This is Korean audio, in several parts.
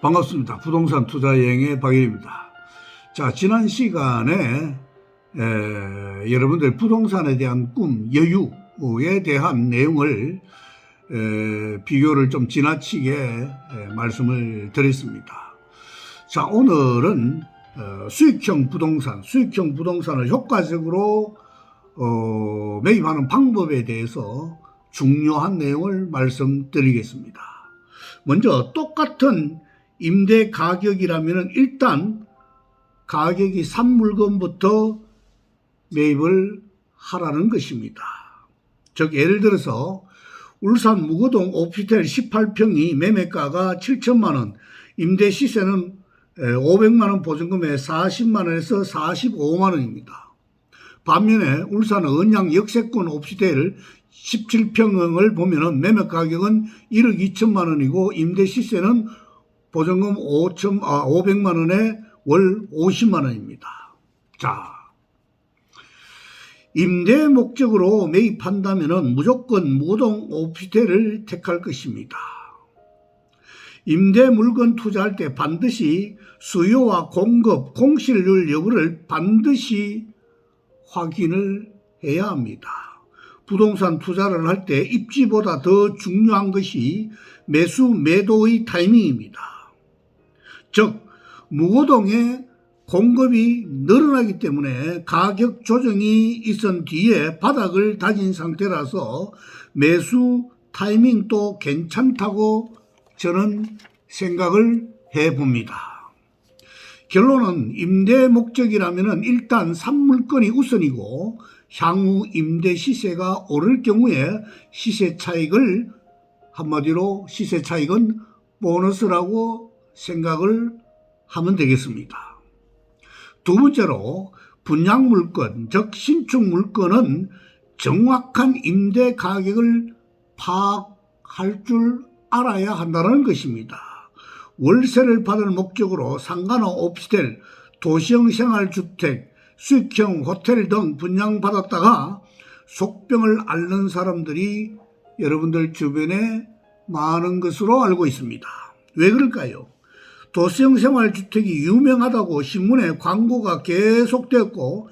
반갑습니다. 부동산 투자 여행의 박일입니다. 자, 지난 시간에 여러분들 부동산에 대한 꿈, 여유에 대한 내용을 비교를 좀 지나치게 말씀을 드렸습니다. 자, 오늘은 수익형 부동산을 효과적으로 매입하는 방법에 대해서 중요한 내용을 말씀드리겠습니다. 먼저 똑같은 임대 가격이라면 일단 가격이 산 물건부터 매입을 하라는 것입니다. 즉 예를 들어서 울산 무거동 오피스텔 18평이 매매가가 7천만 원, 임대 시세는 500만 원 보증금에 40만 원에서 45만 원입니다. 반면에 울산 언양 역세권 오피스텔 17평을 보면은 매매 가격은 1억 2천만 원이고 임대 시세는 보증금 500만 원에 월 50만 원입니다. 자, 임대 목적으로 매입한다면은 무조건 무거동 오피스텔을 택할 것입니다. 임대 물건 투자할 때 반드시 수요와 공급, 공실률 여부를 반드시 확인을 해야 합니다. 부동산 투자를 할 때 입지보다 더 중요한 것이 매도의 타이밍입니다. 즉 무거동의 공급이 늘어나기 때문에 가격 조정이 있은 뒤에 바닥을 다진 상태라서 매수 타이밍도 괜찮다고 저는 생각을 해봅니다. 결론은 임대 목적이라면 일단 산 물건이 우선이고 향후 임대 시세가 오를 경우에 시세 차익은 보너스라고 생각을 하면 되겠습니다. 두 번째로 분양 물건, 즉 신축 물건은 정확한 임대 가격을 파악할 줄 알아야 한다는 것입니다. 월세를 받을 목적으로 상가나 오피스텔, 도시형 생활주택, 수익형 호텔 등 분양받았다가 속병을 앓는 사람들이 여러분들 주변에 많은 것으로 알고 있습니다. 왜 그럴까요? 도시형 생활주택이 유명하다고 신문에 광고가 계속되었고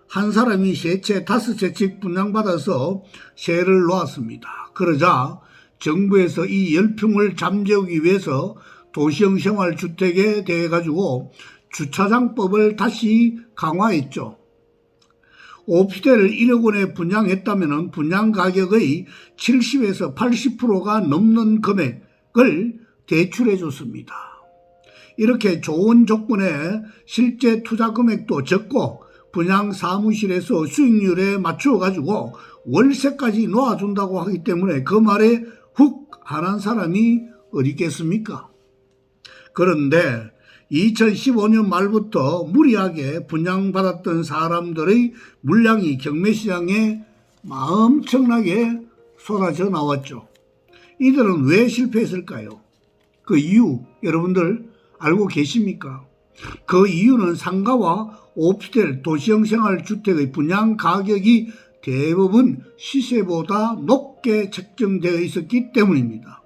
한 사람이 3채, 5채씩 분양받아서 세를 놓았습니다. 그러자 정부에서 이 열풍을 잠재우기 위해서 도시형 생활주택에 대해 가지고 주차장법을 다시 강화했죠. 오피스텔을 1억 원에 분양했다면 분양 가격의 70에서 80%가 넘는 금액을 대출해 줬습니다. 이렇게 좋은 조건에 실제 투자 금액도 적고 분양 사무실에서 수익률에 맞추어 가지고 월세까지 놓아준다고 하기 때문에 그 말에 훅 안 한 사람이 어디 있겠습니까? 그런데 2015년 말부터 무리하게 분양받았던 사람들의 물량이 경매시장에 엄청나게 쏟아져 나왔죠. 이들은 왜 실패했을까요? 그 이유 여러분들 알고 계십니까? 그 이유는 상가와 오피스텔, 도시형 생활주택의 분양 가격이 대부분 시세보다 높게 책정되어 있었기 때문입니다.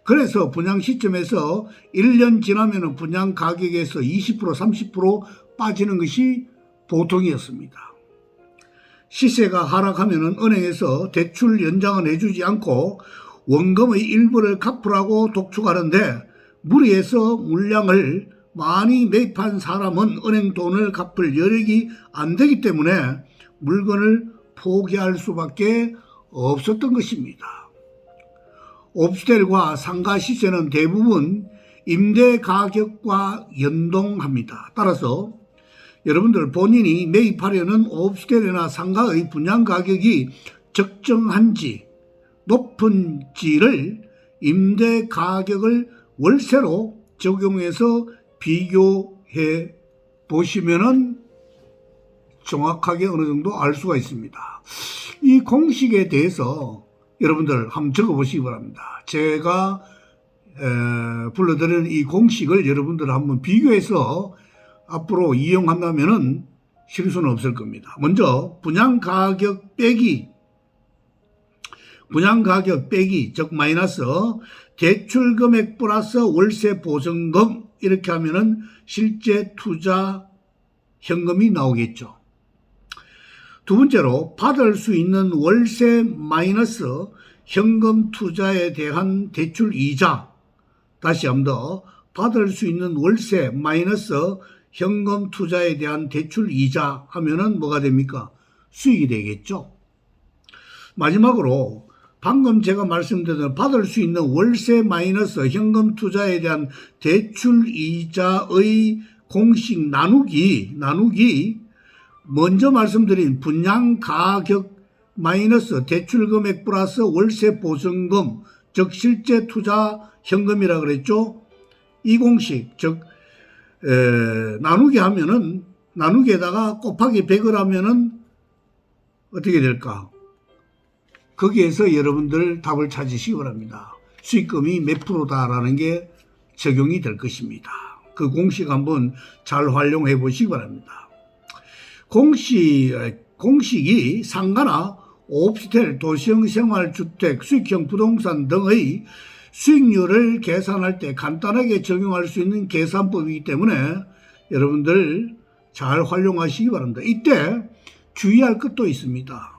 그래서 분양 시점에서 1년 지나면 분양 가격에서 20%, 30% 빠지는 것이 보통이었습니다. 시세가 하락하면 은행에서 대출 연장은 해주지 않고 원금의 일부를 갚으라고 독촉하는데 무리해서 물량을 많이 매입한 사람은 은행 돈을 갚을 여력이 안 되기 때문에 물건을 포기할 수밖에 없었던 것입니다. 오피스텔과 상가 시세는 대부분 임대 가격과 연동합니다. 따라서 여러분들 본인이 매입하려는 오피스텔이나 상가의 분양 가격이 적정한지 높은지를 임대 가격을 월세로 적용해서 비교해 보시면은 정확하게 어느 정도 알 수가 있습니다. 이 공식에 대해서 여러분들 한번 적어보시기 바랍니다. 제가 불러드리는 이 공식을 여러분들 한번 비교해서 앞으로 이용한다면은 실수는 없을 겁니다. 먼저 분양 가격 빼기, 즉 마이너스 대출 금액 플러스 월세 보증금 이렇게 하면은 실제 투자 현금이 나오겠죠. 두 번째로 받을 수 있는 월세 마이너스 현금 투자에 대한 대출 이자. 다시 한번 더 받을 수 있는 월세 마이너스 현금 투자에 대한 대출 이자 하면은 뭐가 됩니까? 수익이 되겠죠. 마지막으로 방금 제가 말씀드린 받을 수 있는 월세 마이너스 현금 투자에 대한 대출 이자의 공식 나누기 먼저 말씀드린 분양 가격 마이너스 대출 금액 플러스 월세 보증금, 즉 실제 투자 현금이라 그랬죠. 이 공식, 즉 나누기 하면은 나누기에다가 곱하기 100을 하면은 어떻게 될까? 거기에서 여러분들 답을 찾으시기 바랍니다. 수익금이 몇 프로다라는 게 적용이 될 것입니다. 그 공식 한번 잘 활용해 보시기 바랍니다. 공식이 상가나 오피스텔, 도시형 생활주택, 수익형 부동산 등의 수익률을 계산할 때 간단하게 적용할 수 있는 계산법이기 때문에 여러분들 잘 활용하시기 바랍니다. 이때 주의할 것도 있습니다.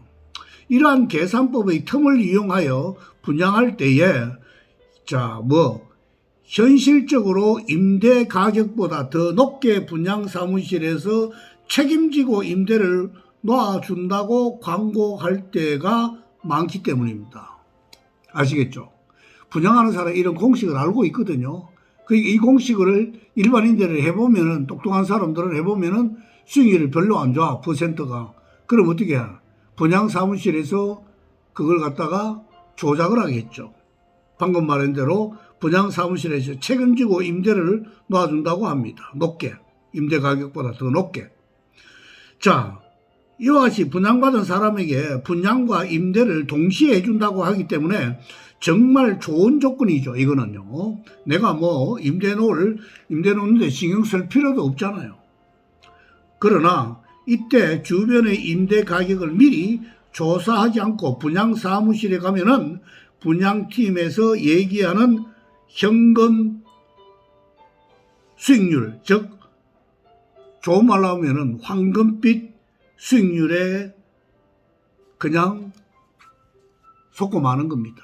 이러한 계산법의 틈을 이용하여 분양할 때에 현실적으로 임대 가격보다 더 높게 분양 사무실에서 책임지고 임대를 놔준다고 광고할 때가 많기 때문입니다. 아시겠죠? 분양하는 사람이 이런 공식을 알고 있거든요. 이 공식을 일반인들을 해보면은, 똑똑한 사람들은 해보면은 수익률이 별로 안 좋아, 퍼센트가. 그럼 어떻게 해? 분양 사무실에서 그걸 갖다가 조작을 하겠죠. 방금 말한 대로 분양 사무실에서 책임지고 임대를 놔준다고 합니다. 높게. 임대 가격보다 더 높게. 자, 이와 같이 분양받은 사람에게 분양과 임대를 동시에 해준다고 하기 때문에 정말 좋은 조건이죠. 이거는요. 내가 임대 놓는데 신경 쓸 필요도 없잖아요. 그러나 이때 주변의 임대 가격을 미리 조사하지 않고 분양 사무실에 가면은 분양팀에서 얘기하는 현금 수익률, 즉 좋은 말로 하면은 황금빛 수익률에 그냥 속고 마는 겁니다.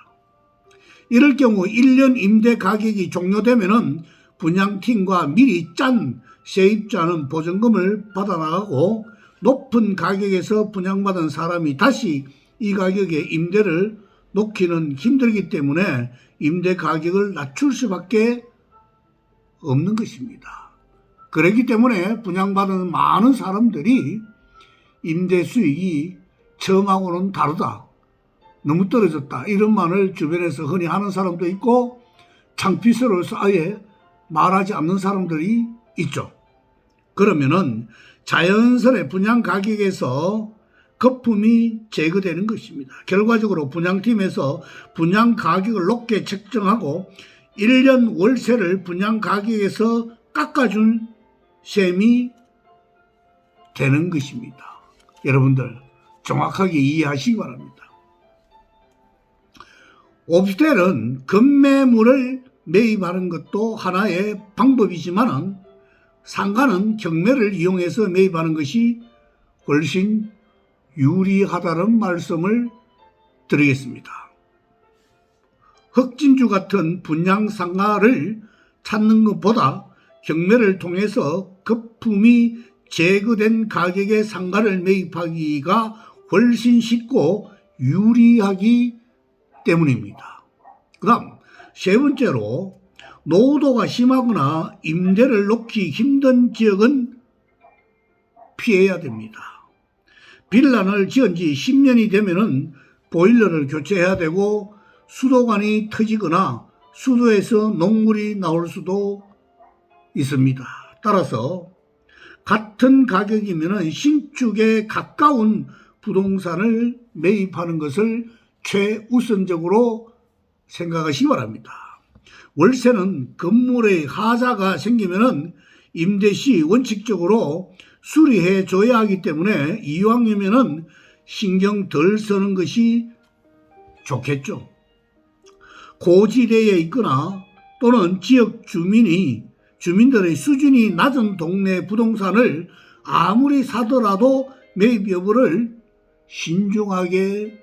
이럴 경우 1년 임대 가격이 종료되면은 분양팀과 미리 짠 세입자는 보증금을 받아나가고 높은 가격에서 분양받은 사람이 다시 이 가격에 임대를 놓기는 힘들기 때문에 임대 가격을 낮출 수밖에 없는 것입니다. 그렇기 때문에 분양받은 많은 사람들이 임대 수익이 처음하고는 다르다, 너무 떨어졌다, 이런 말을 주변에서 흔히 하는 사람도 있고 창피스러워서 아예 말하지 않는 사람들이 있죠. 그러면은 자연스레 분양 가격에서 거품이 제거되는 것입니다. 결과적으로 분양팀에서 분양 가격을 높게 책정하고 1년 월세를 분양 가격에서 깎아준 셈이 되는 것입니다. 여러분들 정확하게 이해하시기 바랍니다. 오피스텔은 급매물을 매입하는 것도 하나의 방법이지만 상가는 경매를 이용해서 매입하는 것이 훨씬 유리하다는 말씀을 드리겠습니다. 흑진주 같은 분양 상가를 찾는 것보다 경매를 통해서 거품이 제거된 가격의 상가를 매입하기가 훨씬 쉽고 유리하기 때문입니다. 그 다음 세 번째로 노후도가 심하거나 임대를 놓기 힘든 지역은 피해야 됩니다. 빌라를 지은 지 10년이 되면은 보일러를 교체해야 되고 수도관이 터지거나 수도에서 녹물이 나올 수도 있습니다. 따라서 같은 가격이면은 신축에 가까운 부동산을 매입하는 것을 최우선적으로 생각하시기 바랍니다. 월세는 건물의 하자가 생기면은 임대 시 원칙적으로 수리해 줘야 하기 때문에 이왕이면은 신경 덜 쓰는 것이 좋겠죠. 고지대에 있거나 또는 지역 주민이 주민들의 수준이 낮은 동네 부동산을 아무리 사더라도 매입 여부를 신중하게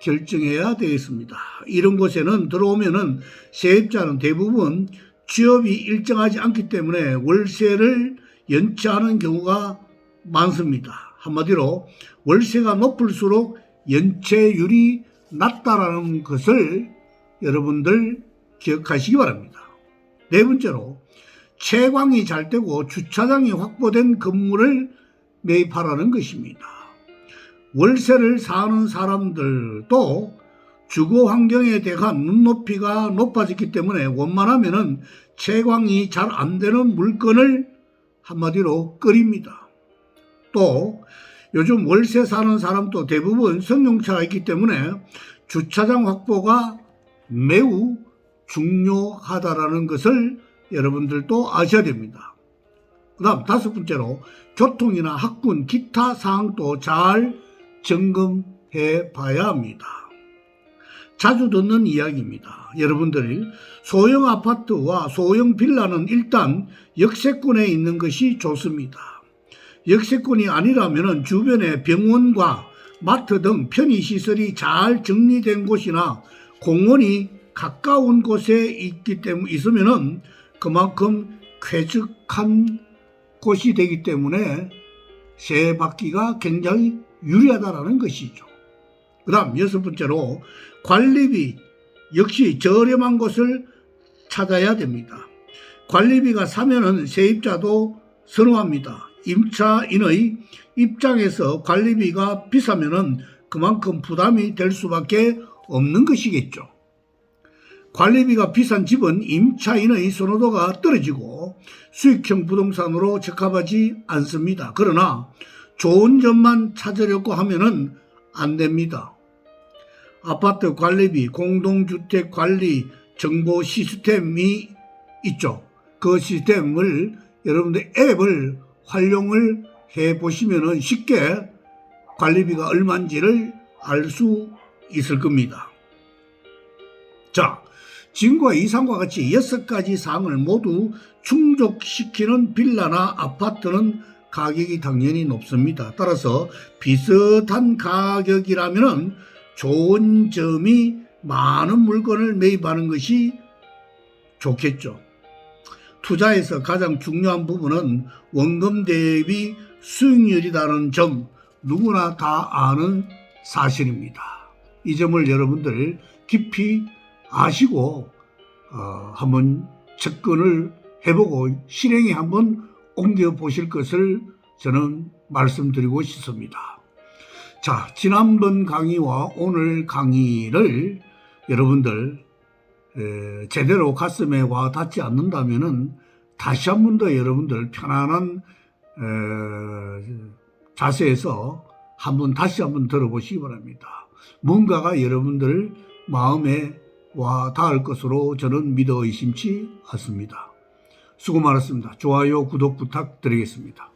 결정해야 되겠습니다. 이런 곳에는 들어오면은 세입자는 대부분 취업이 일정하지 않기 때문에 월세를 연체하는 경우가 많습니다. 한마디로 월세가 높을수록 연체율이 낮다라는 것을 여러분들 기억하시기 바랍니다. 네 번째로 채광이 잘 되고 주차장이 확보된 건물을 매입하라는 것입니다. 월세를 사는 사람들도 주거 환경에 대한 눈높이가 높아졌기 때문에 원만하면은 채광이 잘 안 되는 물건을 한마디로 끓입니다. 또 요즘 월세 사는 사람도 대부분 승용차가 있기 때문에 주차장 확보가 매우 중요하다라는 것을 여러분들도 아셔야 됩니다. 그 다음 다섯 번째로 교통이나 학군, 기타 사항도 잘 점검해 봐야 합니다. 자주 듣는 이야기입니다. 여러분들이 소형 아파트와 소형 빌라는 일단 역세권에 있는 것이 좋습니다. 역세권이 아니라면 주변에 병원과 마트 등 편의시설이 잘 정리된 곳이나 공원이 가까운 곳에 있으면 그만큼 쾌적한 곳이 되기 때문에 세 받기가 굉장히 유리하다는 것이죠. 그 다음 여섯 번째로 관리비 역시 저렴한 곳을 찾아야 됩니다. 관리비가 싸면은 세입자도 선호합니다. 임차인의 입장에서 관리비가 비싸면은 그만큼 부담이 될 수밖에 없는 것이겠죠. 관리비가 비싼 집은 임차인의 선호도가 떨어지고 수익형 부동산으로 적합하지 않습니다. 그러나 좋은 점만 찾으려고 하면은 안 됩니다. 아파트 관리비, 공동주택 관리 정보 시스템이 있죠. 그 시스템을 여러분들 앱을 활용을 해 보시면은 쉽게 관리비가 얼마인지를 알 수 있을 겁니다. 자, 지금과 이상과 같이 6가지 사항을 모두 충족시키는 빌라나 아파트는 가격이 당연히 높습니다. 따라서 비슷한 가격이라면 좋은 점이 많은 물건을 매입하는 것이 좋겠죠. 투자에서 가장 중요한 부분은 원금 대비 수익률이라는 점, 누구나 다 아는 사실입니다. 이 점을 여러분들 깊이 아시고 한번 접근을 해보고 실행에 한번 옮겨보실 것을 저는 말씀드리고 싶습니다. 자, 지난번 강의와 오늘 강의를 여러분들 제대로 가슴에 와 닿지 않는다면은 다시 한 번 더 여러분들 편안한 자세에서 다시 한번 들어보시기 바랍니다. 뭔가가 여러분들 마음에 와 닿을 것으로 저는 믿어 의심치 않습니다. 수고 많았습니다. 좋아요, 구독 부탁드리겠습니다.